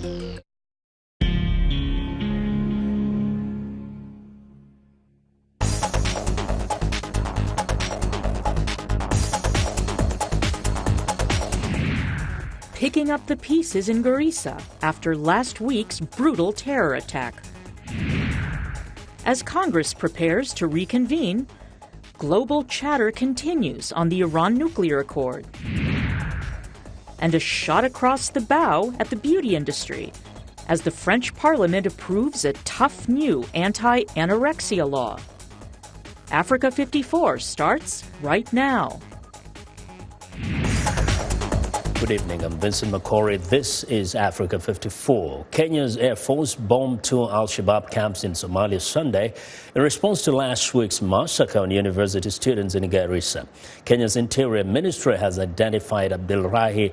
Picking up the pieces in Garissa after last week's brutal terror attack. As Congress prepares to reconvene, global chatter continues on the Iran nuclear accord. And a shot across the bow at the beauty industry as the French Parliament approves a tough new anti-anorexia law. Africa 54 starts right now. Good evening, I'm Vincent McCory. This is Africa 54. Kenya's Air Force bombed two Al-Shabaab camps in Somalia Sunday in response to last week's massacre on university students in Garissa. Kenya's Interior Ministry has identified Abdullahi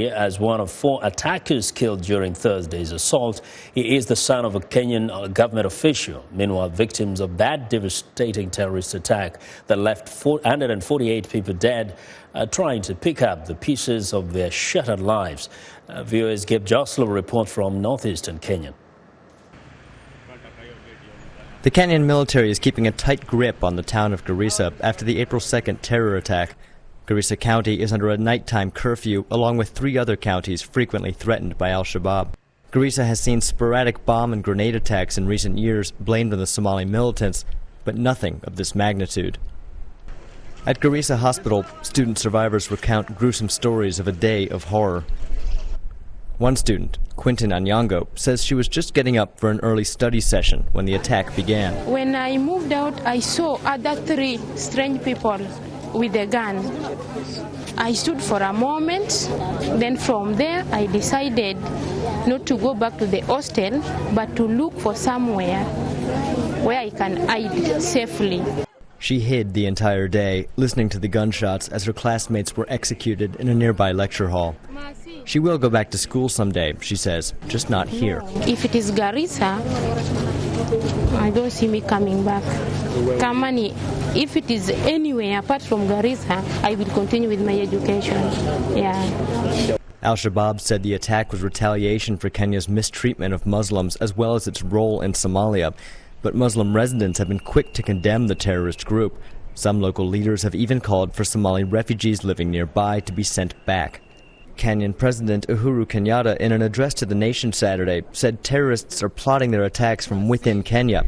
as one of four attackers killed during Thursday's assault. He is the son of a Kenyan government official. Meanwhile, victims of that devastating terrorist attack that left 448 people dead are trying to pick up the pieces of their shattered lives. VOA's Gabe Joslow reports from northeastern Kenya. The Kenyan military is keeping a tight grip on the town of Garissa after the April 2nd terror attack. Garissa County is under a nighttime curfew, along with three other counties frequently threatened by Al-Shabaab. Garissa has seen sporadic bomb and grenade attacks in recent years blamed on the Somali militants, but nothing of this magnitude. At Garissa Hospital, student survivors recount gruesome stories of a day of horror. One student, Quintin Anyango, says she was just getting up for an early study session when the attack began. When I moved out, I saw other three strange people with a gun. I stood for a moment, then from there I decided not to go back to the hostel, but to look for somewhere where I can hide safely. She hid the entire day, listening to the gunshots as her classmates were executed in a nearby lecture hall. She will go back to school someday, she says, just not here. If it is Garissa, I don't see me coming back. Kamani, if it is anywhere apart from Garissa, I will continue with my education. Yeah. Al-Shabaab said the attack was retaliation for Kenya's mistreatment of Muslims as well as its role in Somalia. But Muslim residents have been quick to condemn the terrorist group. Some local leaders have even called for Somali refugees living nearby to be sent back. Kenyan President Uhuru Kenyatta, in an address to the nation Saturday, said terrorists are plotting their attacks from within Kenya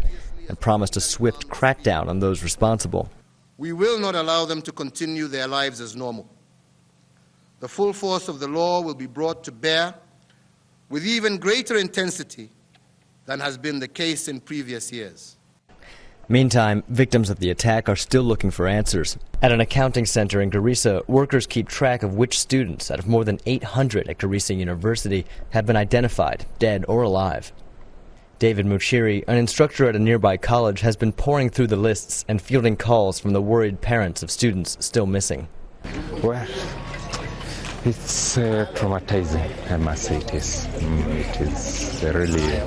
and promised a swift crackdown on those responsible. We will not allow them to continue their lives as normal. The full force of the law will be brought to bear with even greater intensity than has been the case in previous years. Meantime, victims of the attack are still looking for answers. At an accounting center in Garissa, workers keep track of which students out of more than 800 at Garissa University have been identified, dead or alive. David Muchiri, an instructor at a nearby college, has been poring through the lists and fielding calls from the worried parents of students still missing. Well, it's traumatizing, I must say it is. It is really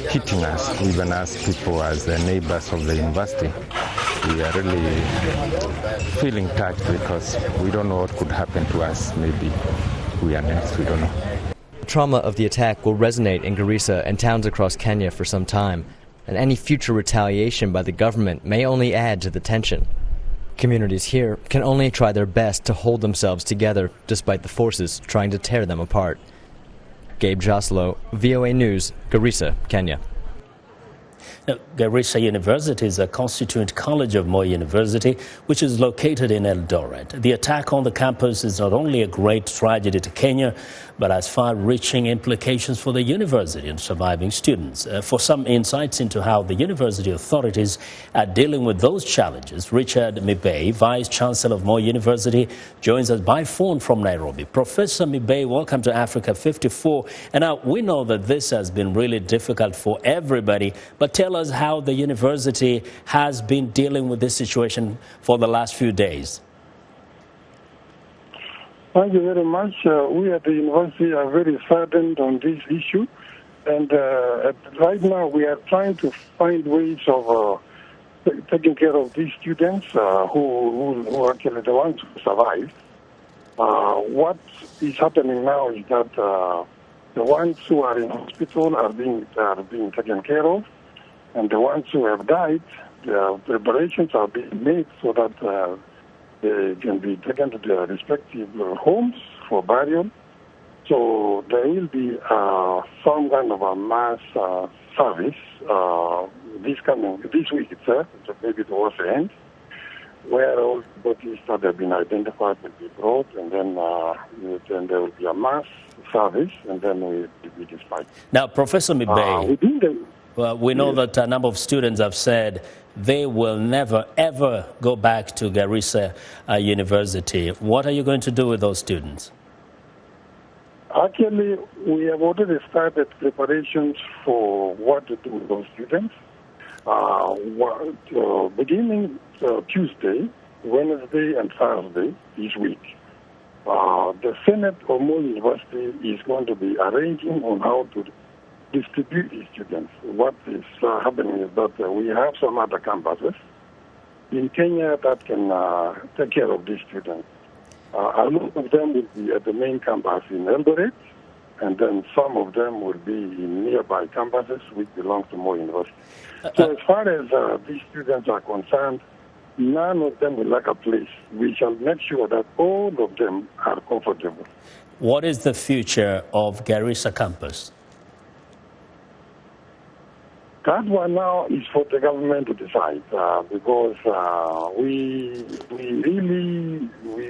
hitting us, even as people, as the neighbors of the university. We are really feeling touched because we don't know what could happen to us. Maybe we are next, we don't know. The trauma of the attack will resonate in Garissa and towns across Kenya for some time, and any future retaliation by the government may only add to the tension. Communities here can only try their best to hold themselves together despite the forces trying to tear them apart. Gabe Joslow, VOA News, Garissa, Kenya. Now, Garissa University is a constituent college of Moi University, which is located in Eldoret. The attack on the campus is not only a great tragedy to Kenya, but has far-reaching implications for the university and surviving students. For some insights into how the university authorities are dealing with those challenges, Richard Mibei, Vice-Chancellor of Moi University, joins us by phone from Nairobi. Professor Mibei, welcome to Africa 54. And now, we know that this has been really difficult for everybody, but tell us how the university has been dealing with this situation for the last few days. Thank you very much. We at the university are very saddened on this issue. And right now we are trying to find ways of taking care of these students who are actually the ones who survived. What is happening now is that The ones who are in hospital are being taken care of, and the ones who have died, their preparations are being made so that they can be taken to their respective homes for burial. So there will be some kind of a mass service this week itself, maybe towards the end, where all bodies that have been identified will be brought, and then there will be a mass service, and then we dispatch. Now, Professor Mibay, we know that a number of students have said they will never, ever go back to Garissa University. What are you going to do with those students? Actually, we have already started preparations for what to do with those students. Beginning Tuesday, Wednesday, and Thursday this week, the Senate of Moi University is going to be arranging on how to distribute these students. What is happening is that we have some other campuses in Kenya that can take care of these students. A lot of them will be at the main campus in Eldoret, and then some of them will be in nearby campuses which belong to Moi University. So as far as these students are concerned, none of them will lack a place. We shall make sure that all of them are comfortable. What is the future of Garissa campus? That one now is for the government to decide because we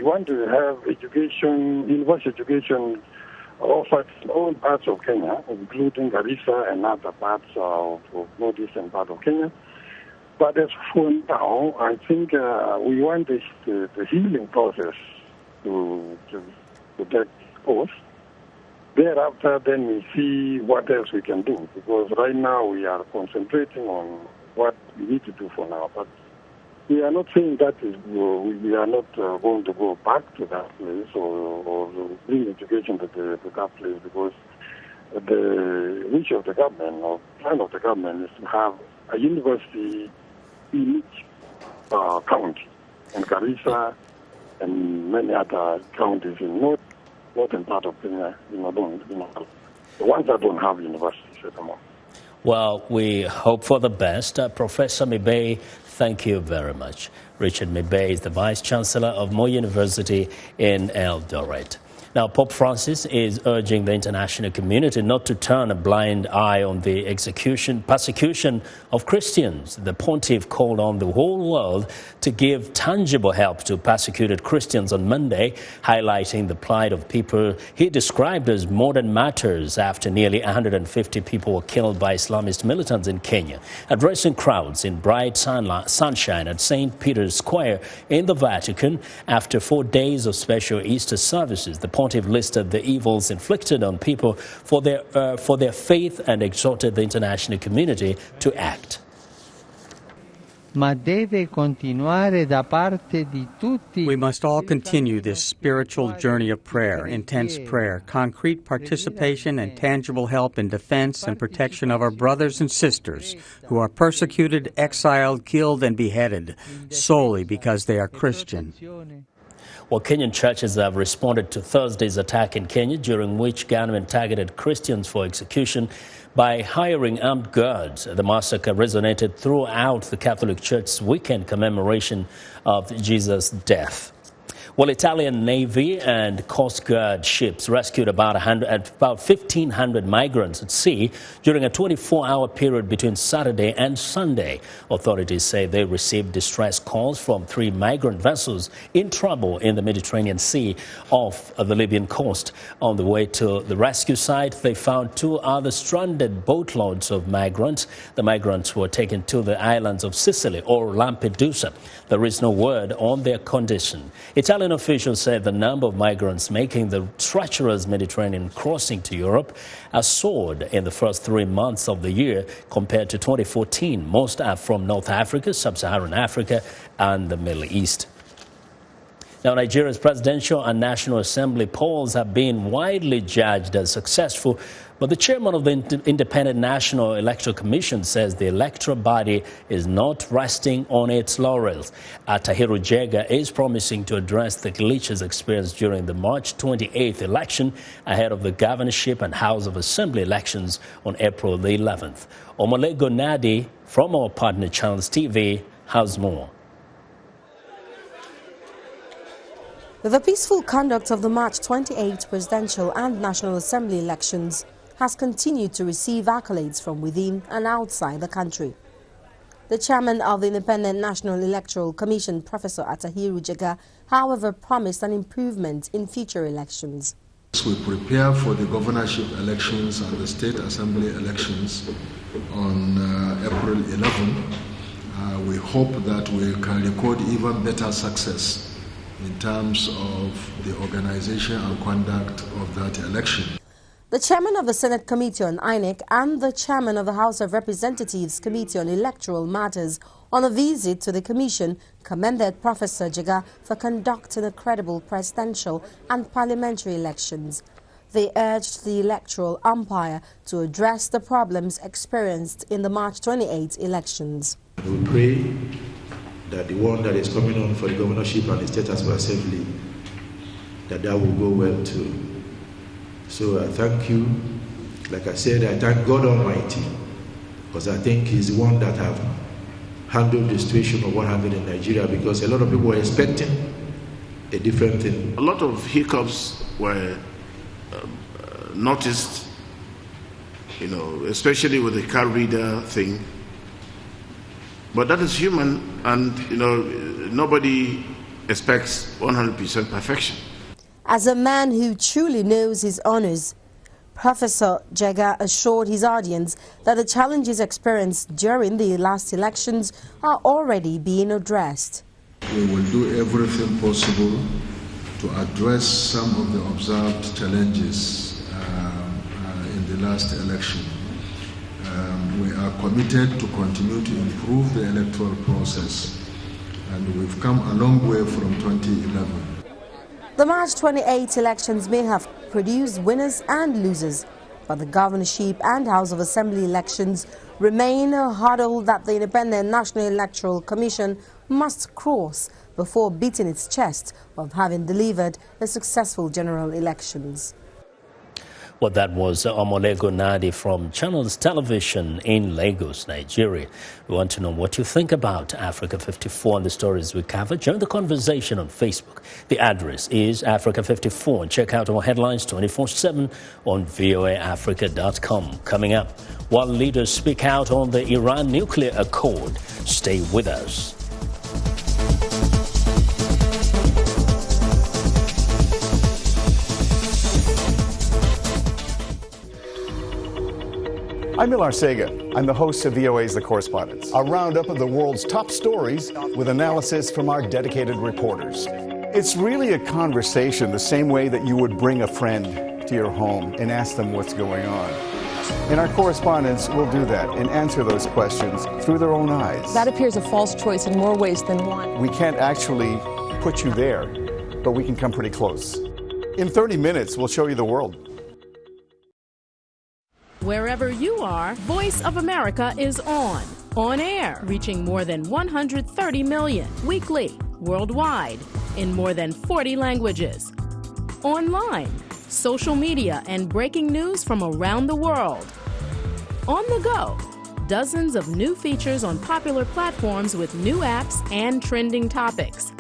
want to have education, university education offered in all parts of Kenya, including Garissa and other parts of northeastern part of Kenya. But as for now, I think we want the healing process to take course. Thereafter, then we see what else we can do, because right now we are concentrating on what we need to do for now. But we are not saying that we are not going to go back to that place or bring education to that place, because the wish of the government or plan of the government is to have a university in each county, and Garissa and many other counties in northern part of Kenya, the ones that don't have universities at the moment. Well, we hope for the best. Professor Mibay, thank you very much. Richard Mibay is the Vice Chancellor of Moi University in Eldoret. Now, Pope Francis is urging the international community not to turn a blind eye on the persecution of Christians. The pontiff called on the whole world to give tangible help to persecuted Christians on Monday, highlighting the plight of people he described as modern martyrs after nearly 150 people were killed by Islamist militants in Kenya. Addressing crowds in bright sunshine at St. Peter's Square in the Vatican after 4 days of special Easter services, the pontiff listed the evils inflicted on people for their faith and exhorted the international community to act. We must all continue this spiritual journey of prayer, intense prayer, concrete participation and tangible help in defense and protection of our brothers and sisters who are persecuted, exiled, killed, and beheaded solely because they are Christian. Well, Kenyan churches have responded to Thursday's attack in Kenya, during which gunmen targeted Christians for execution by hiring armed guards. The massacre resonated throughout the Catholic Church's weekend commemoration of Jesus' death. Well, Italian Navy and Coast Guard ships rescued about 1,500 migrants at sea during a 24-hour period between Saturday and Sunday. Authorities say they received distress calls from 3 migrant vessels in trouble in the Mediterranean Sea off the Libyan coast. On the way to the rescue site, they found 2 other stranded boatloads of migrants. The migrants were taken to the islands of Sicily or Lampedusa. There is no word on their condition. Italian officials said the number of migrants making the treacherous Mediterranean crossing to Europe has soared in the first 3 months of the year compared to 2014. Most are from North Africa, Sub-Saharan Africa, and the Middle East. Now, Nigeria's presidential and National Assembly polls have been widely judged as successful, but the chairman of the Independent National Electoral Commission says the electoral body is not resting on its laurels. Atahiru Jega is promising to address the glitches experienced during the March 28th election ahead of the governorship and House of Assembly elections on April the 11th. Omolego Nadi from our partner Channels TV has more. The peaceful conduct of the March 28 presidential and National Assembly elections has continued to receive accolades from within and outside the country. The chairman of the Independent National Electoral Commission, Professor Atahiru Jega, however, promised an improvement in future elections. We prepare for the governorship elections and the state assembly elections on April 11. We hope that we can record even better success in terms of the organization and conduct of that election. The chairman of the Senate Committee on INEC and the chairman of the House of Representatives Committee on Electoral Matters on a visit to the commission commended Professor Jega for conducting a credible presidential and parliamentary elections. They urged the electoral umpire to address the problems experienced in the March 28 elections. We pray that the one that is coming on for the governorship and the state assembly, that will go well too. So I thank you. Like I said, I thank God Almighty, because I think He's the one that have handled the situation of what happened in Nigeria, because a lot of people were expecting a different thing. A lot of hiccups were noticed, especially with the card reader thing. But that is human, and nobody expects 100% perfection. As a man who truly knows his honors, Professor Jega assured his audience that the challenges experienced during the last elections are already being addressed. We will do everything possible to address some of the observed challenges in the last election. We are committed to continue to improve the electoral process, and we've come a long way from 2011. The March 28 elections may have produced winners and losers, but the governorship and House of Assembly elections remain a hurdle that the Independent National Electoral Commission must cross before beating its chest of having delivered a successful general elections. Well, that was Omolego Nadi from Channels Television in Lagos, Nigeria. We want to know what you think about Africa 54 and the stories we cover. Join the conversation on Facebook. The address is Africa 54. And check out our headlines 24/7 on voaafrica.com. Coming up, while leaders speak out on the Iran nuclear accord. Stay with us. I'm Milar Sega. I'm the host of VOA's The Correspondents, a roundup of the world's top stories with analysis from our dedicated reporters. It's really a conversation the same way that you would bring a friend to your home and ask them what's going on. And our correspondents will do that and answer those questions through their own eyes. That appears a false choice in more ways than one. We can't actually put you there, but we can come pretty close. In 30 minutes, we'll show you the world. Wherever you are, Voice of America is on air, reaching more than 130 million weekly, worldwide, in more than 40 languages. Online, social media, and breaking news from around the world. On the go, dozens of new features on popular platforms with new apps and trending topics.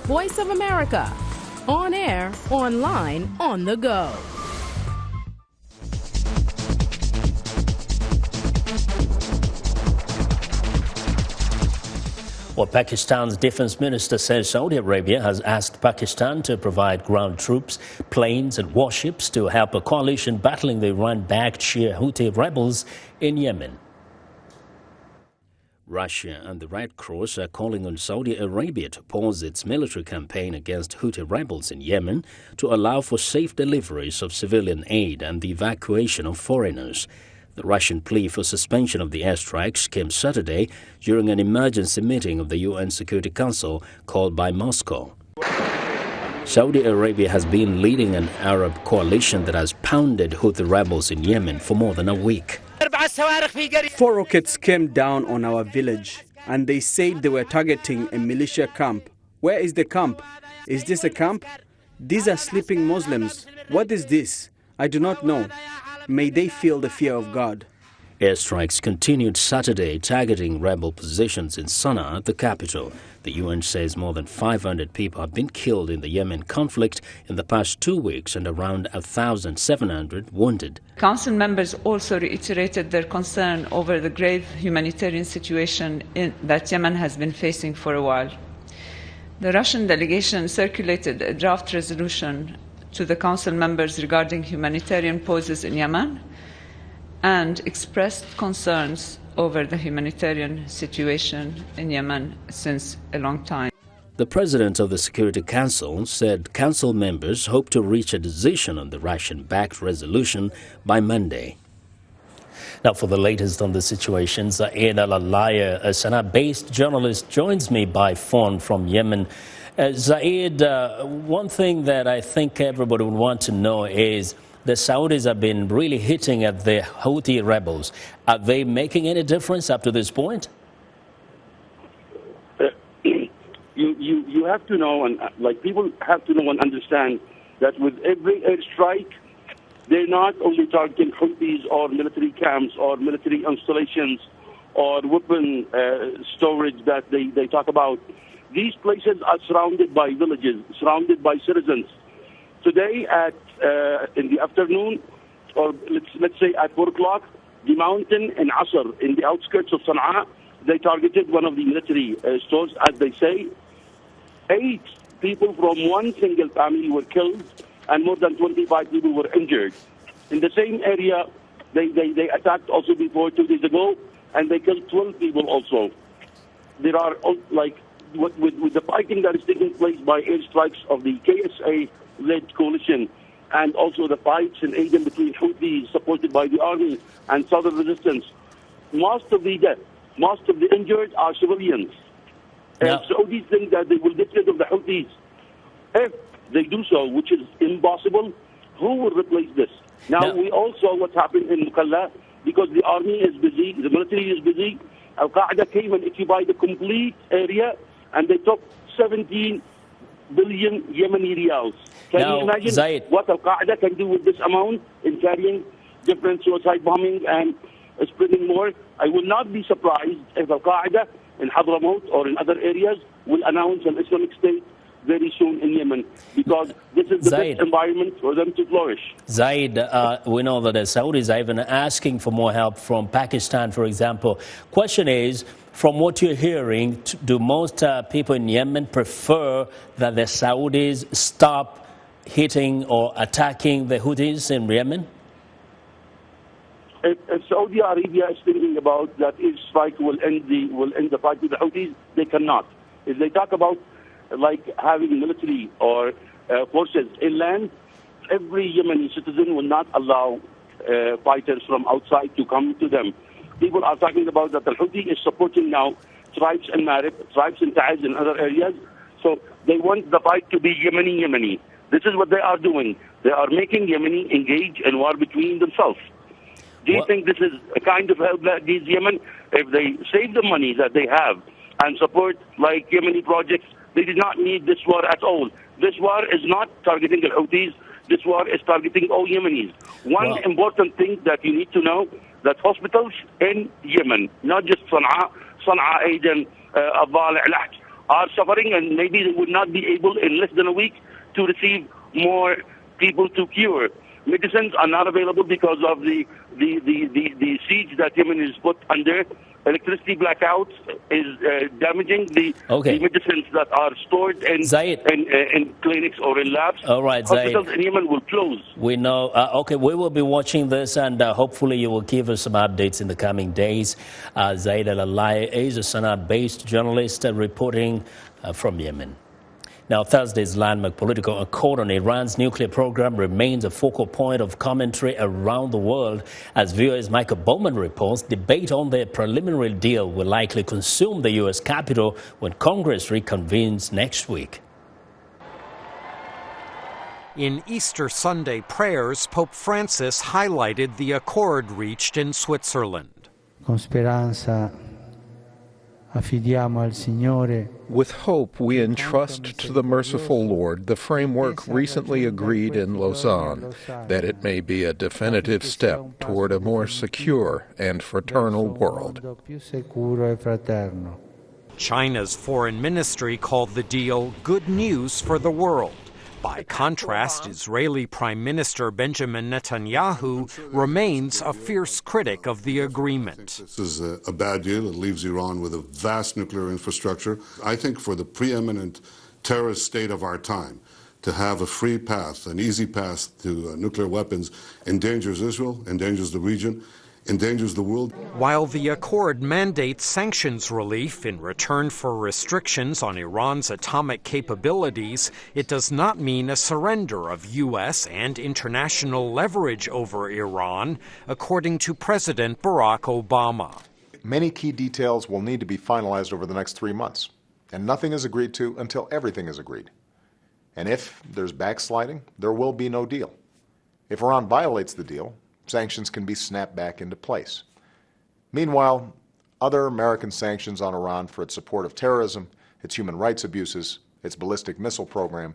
Voice of America, on air, online, on the go. Well, Pakistan's defense minister says Saudi Arabia has asked Pakistan to provide ground troops, planes and warships to help a coalition battling the Iran-backed Shia Houthi rebels in Yemen. Russia and the Red Cross are calling on Saudi Arabia to pause its military campaign against Houthi rebels in Yemen to allow for safe deliveries of civilian aid and the evacuation of foreigners. The Russian plea for suspension of the airstrikes came Saturday during an emergency meeting of the UN Security Council called by Moscow. Saudi Arabia has been leading an Arab coalition that has pounded Houthi rebels in Yemen for more than a week. 4 rockets came down on our village, and they said they were targeting a militia camp. Where is the camp? Is this a camp? These are sleeping Muslims. What is this? I do not know. May they feel the fear of God. Airstrikes continued Saturday, targeting rebel positions in Sana'a, the capital. The UN says more than 500 people have been killed in the Yemen conflict in the past 2 weeks and around 1,700 wounded. Council members also reiterated their concern over the grave humanitarian situation that Yemen has been facing for a while. The Russian delegation circulated a draft resolution to the Council members regarding humanitarian pauses in Yemen and expressed concerns over the humanitarian situation in Yemen since a long time. The president of the Security Council said council members hope to reach a decision on the Russian-backed resolution by Monday. Now, for the latest on the situation, Zaid Al-Alaya, a Sana'a-based journalist, joins me by phone from Yemen. Zaid, one thing that I think everybody would want to know is the Saudis have been really hitting at the Houthi rebels. Are they making any difference up to this point? You have to know, and people have to know and understand that with every airstrike, they're not only targeting Houthis or military camps or military installations or weapon storage that they talk about. These places are surrounded by villages, surrounded by citizens. Today in the afternoon, or let's say at 4 o'clock, the mountain in Asr, in the outskirts of Sana'a, they targeted one of the military stores, as they say. 8 people from one single family were killed and more than 25 people were injured. In the same area, they attacked also before 2 days ago, and they killed 12 people also. There are, with the fighting that is taking place by airstrikes of the KSA-led coalition, and also the fights in Aden between Houthis supported by the army and Southern resistance, most of the death, most of the injured are civilians. And Saudis think that they will get rid of the Houthis. If they do so, which is impossible, who will replace this? Now, we all saw what happened in Mukalla, because the army is busy, the military is busy. Al-Qaeda came and occupied the complete area, and they took 17 billion Yemeni riyals. Can you imagine what Al-Qaeda can do with this amount in carrying different suicide bombing and spreading more? I will not be surprised if Al-Qaeda in Hadramaut or in other areas will announce an Islamic State very soon in Yemen, because this is the best environment for them to flourish. Zaid, we know that the Saudis are even asking for more help from Pakistan, for example. Question is, from what you're hearing, do most people in Yemen prefer that the Saudis stop hitting or attacking the Houthis in Yemen? If Saudi Arabia is thinking about that airstrike will end the fight with the Houthis, they cannot. If they talk about having military or forces inland, every Yemeni citizen will not allow fighters from outside to come to them. People are talking about that the Houthi is supporting now tribes in Marib, tribes in Ta'az and other areas. So they want the fight to be Yemeni. This is what they are doing. They are making Yemeni engage in war between themselves. Do you think this is a kind of help that these Yemen, if they save the money that they have and support Yemeni projects, they do not need this war at all. This war is not targeting the Houthis. This war is targeting all Yemenis. One important thing that you need to know, that hospitals in Yemen, not just Sana'a, Aden, Abal, Al-Ahj, are suffering, and maybe they would not be able in less than a week to receive more people to cure. Medicines are not available because of the siege that Yemen is put under. Electricity blackouts is damaging the medicines that are stored in clinics or in labs. All right, hospitals in Yemen will close. We know. We will be watching this, and hopefully you will give us some updates in the coming days. Zaid Al-Alaya is a Sana'a-based journalist reporting from Yemen. Now, Thursday's landmark political accord on Iran's nuclear program remains a focal point of commentary around the world. As VOA's Michael Bowman reports, debate on the preliminary deal will likely consume the U.S. Capitol when Congress reconvenes next week. In Easter Sunday prayers, Pope Francis highlighted the accord reached in Switzerland. Con speranza affidiamo al Signore. With hope, we entrust to the merciful Lord the framework recently agreed in Lausanne, that it may be a definitive step toward a more secure and fraternal world. China's foreign ministry called the deal good news for the world. By contrast, Israeli Prime Minister Benjamin Netanyahu remains a fierce critic of the agreement. This is a bad deal. It leaves Iran with a vast nuclear infrastructure. I think for the preeminent terrorist state of our time, to have a free path, an easy path to nuclear weapons, endangers Israel, endangers the region, endangers the world. While the accord mandates sanctions relief in return for restrictions on Iran's atomic capabilities, it does not mean a surrender of U.S. and international leverage over Iran, according to President Barack Obama. Many key details will need to be finalized over the next 3 months, and nothing is agreed to until everything is agreed. And if there's backsliding, there will be no deal. If Iran violates the deal, sanctions can be snapped back into place. Meanwhile, other American sanctions on Iran for its support of terrorism, its human rights abuses, its ballistic missile program,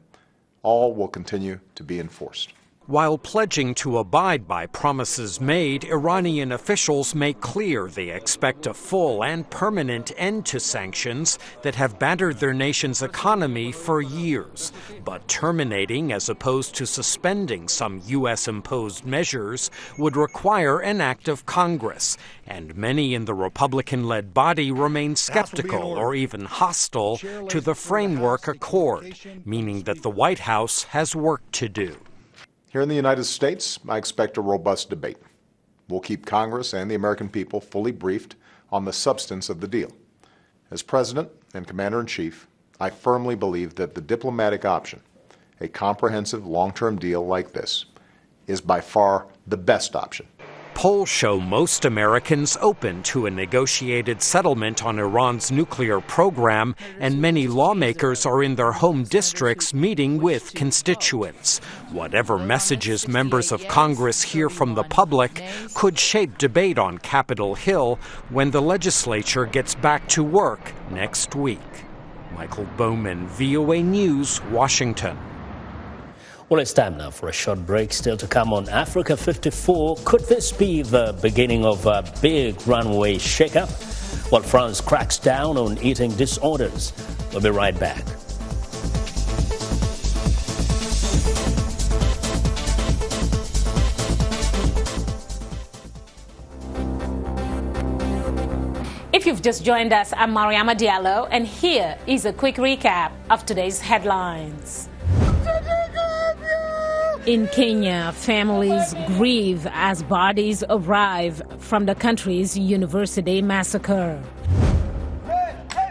all will continue to be enforced. While pledging to abide by promises made, Iranian officials make clear they expect a full and permanent end to sanctions that have battered their nation's economy for years. But terminating, as opposed to suspending, some U.S.-imposed measures would require an act of Congress, and many in the Republican-led body remain skeptical or even hostile to the framework accord, meaning that the White House has work to do. Here in the United States, I expect a robust debate. We'll keep Congress and the American people fully briefed on the substance of the deal. As President and Commander-in-Chief, I firmly believe that the diplomatic option, a comprehensive long-term deal like this, is by far the best option. Polls show most Americans open to a negotiated settlement on Iran's nuclear program, and many lawmakers are in their home districts meeting with constituents. Whatever messages members of Congress hear from the public could shape debate on Capitol Hill when the legislature gets back to work next week. Michael Bowman, VOA News, Washington. Well, it's time now for a short break. Still to come on Africa 54. Could this be the beginning of a big runway shakeup? While France cracks down on eating disorders. We'll be right back. If you've just joined us, I'm Mariama Diallo, and here is a quick recap of today's headlines. In Kenya, families grieve as bodies arrive from the country's university massacre.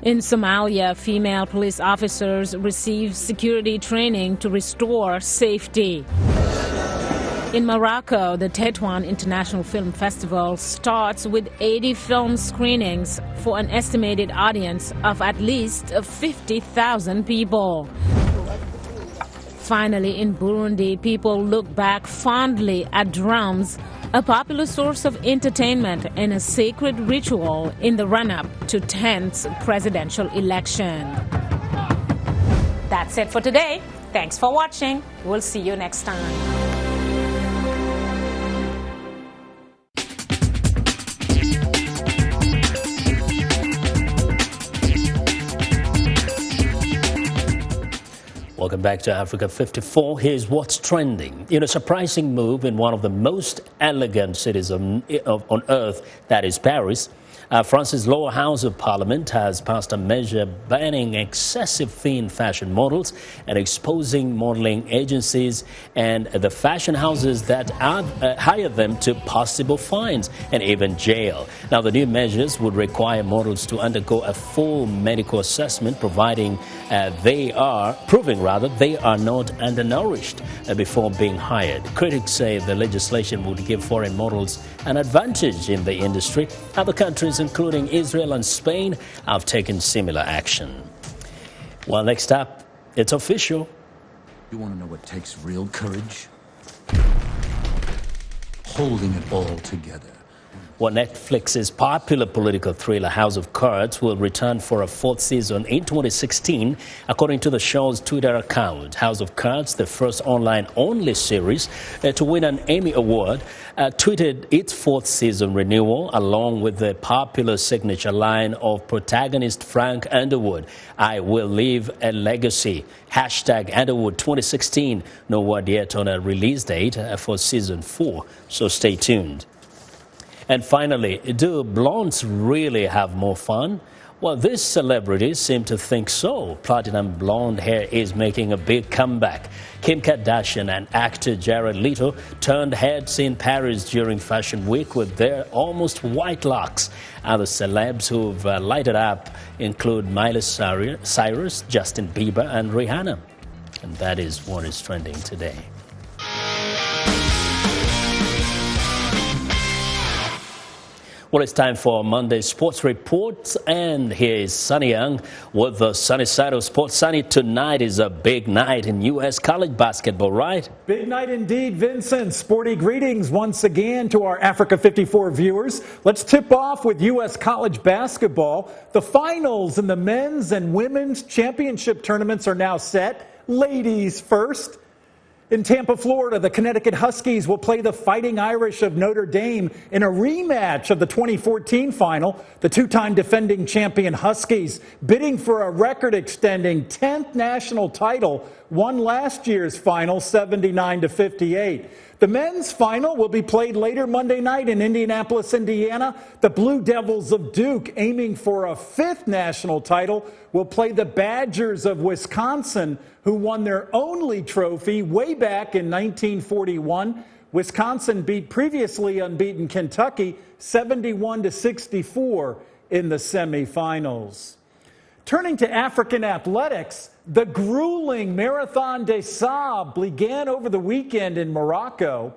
In Somalia, female police officers receive security training to restore safety. In Morocco, the Tétouan International Film Festival starts with 80 film screenings for an estimated audience of at least 50,000 people. Finally, in Burundi, people look back fondly at drums, a popular source of entertainment and a sacred ritual in the run-up to 10th presidential election. That's it for today. Thanks for watching. We'll see you next time. Welcome back to Africa 54. Here's what's trending. In a surprising move in one of the most elegant cities on earth, that is Paris, France's lower house of parliament has passed a measure banning excessive thin fashion models and exposing modeling agencies and the fashion houses that hire them to possible fines and even jail. Now, the new measures would require models to undergo a full medical assessment, proving they are not undernourished before being hired. Critics say the legislation would give foreign models an advantage in the industry. Other countries, including Israel and Spain, have taken similar action. Well, next up, it's official. You want to know what takes real courage? Holding it all together. Well, Netflix's popular political thriller House of Cards will return for a fourth season in 2016, according to the show's Twitter account. House of Cards, the first online-only series to win an Emmy Award, tweeted its fourth season renewal along with the popular signature line of protagonist Frank Underwood, "I will leave a legacy." Hashtag Underwood 2016. No word yet on a release date for season 4, so stay tuned. And finally, do blondes really have more fun? Well, these celebrities seem to think so. Platinum blonde hair is making a big comeback. Kim Kardashian and actor Jared Leto turned heads in Paris during Fashion Week with their almost white locks. Other celebs who've lighted up include Miley Cyrus, Justin Bieber, and Rihanna. And that is what is trending today. Well, it's time for Monday Sports Reports, and here is Sunny Young with the sunny side of sports. Sunny, tonight is a big night in U.S. college basketball, right? Big night indeed, Vincent. Sporty greetings once again to our Africa 54 viewers. Let's tip off with U.S. college basketball. The finals in the men's and women's championship tournaments are now set. Ladies first. In Tampa, Florida, the Connecticut Huskies will play the Fighting Irish of Notre Dame in a rematch of the 2014 final. The two-time defending champion Huskies, bidding for a record-extending 10th national title, won last year's final 79-58. The men's final will be played later Monday night in Indianapolis, Indiana. The Blue Devils of Duke, aiming for a 5th national title, will play the Badgers of Wisconsin, who won their only trophy way back in 1941. Wisconsin beat previously unbeaten Kentucky 71-64 in the semifinals. Turning to African athletics, the grueling Marathon des Sables began over the weekend in Morocco.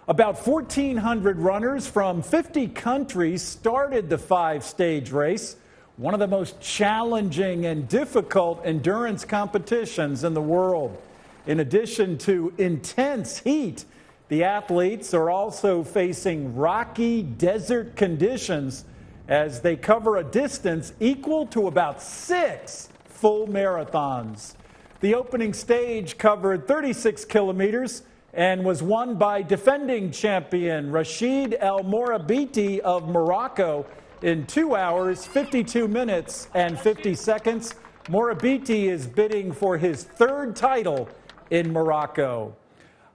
About 1,400 runners from 50 countries started the 5-stage race, one of the most challenging and difficult endurance competitions in the world. In addition to intense heat, the athletes are also facing rocky desert conditions as they cover a distance equal to about 6 full marathons. The opening stage covered 36 kilometers and was won by defending champion Rashid El Morabiti of Morocco in 2 hours, 52 minutes, and 50 seconds. Morabiti is bidding for his 3rd title in Morocco.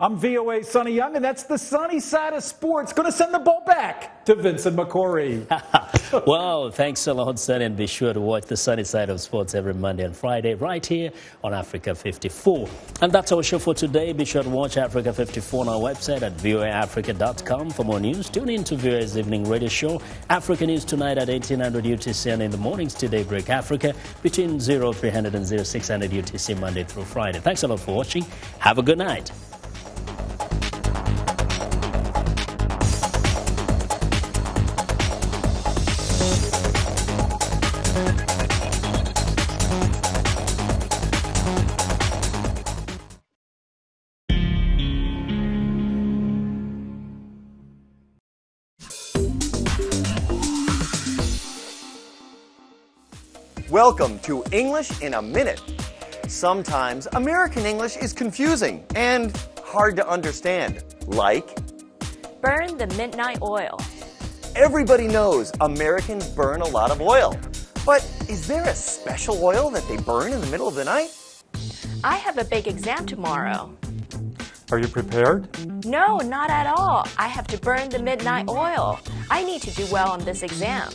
I'm VOA Sunny Young, and that's the sunny side of sports. Going to send the ball back to Vincent McCory. Well, thanks a lot, Sunny, and be sure to watch the sunny side of sports every Monday and Friday right here on Africa 54. And that's our show for today. Be sure to watch Africa 54 on our website at voaafrica.com for more news. Tune in to VOA's evening radio show, Africa News Tonight at 1800 UTC, and in the mornings to Daybreak Africa between 0300 and 0600 UTC Monday through Friday. Thanks a lot for watching. Have a good night. Welcome to English in a Minute. Sometimes American English is confusing and hard to understand, like burn the midnight oil. Everybody knows Americans burn a lot of oil. But is there a special oil that they burn in the middle of the night? I have a big exam tomorrow. Are you prepared? No, not at all. I have to burn the midnight oil. I need to do well on this exam.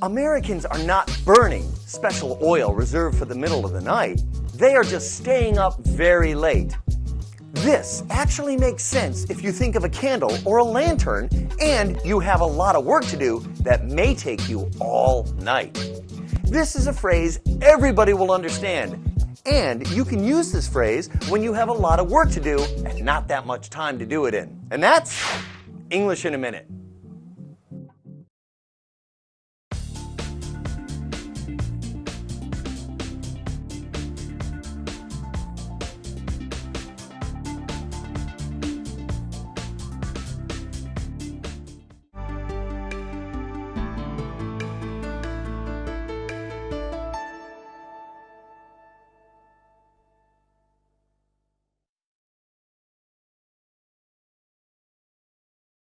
Americans are not burning special oil reserved for the middle of the night. They are just staying up very late. This actually makes sense if you think of a candle or a lantern and you have a lot of work to do that may take you all night. This is a phrase everybody will understand, and you can use this phrase when you have a lot of work to do and not that much time to do it in. And that's English in a Minute.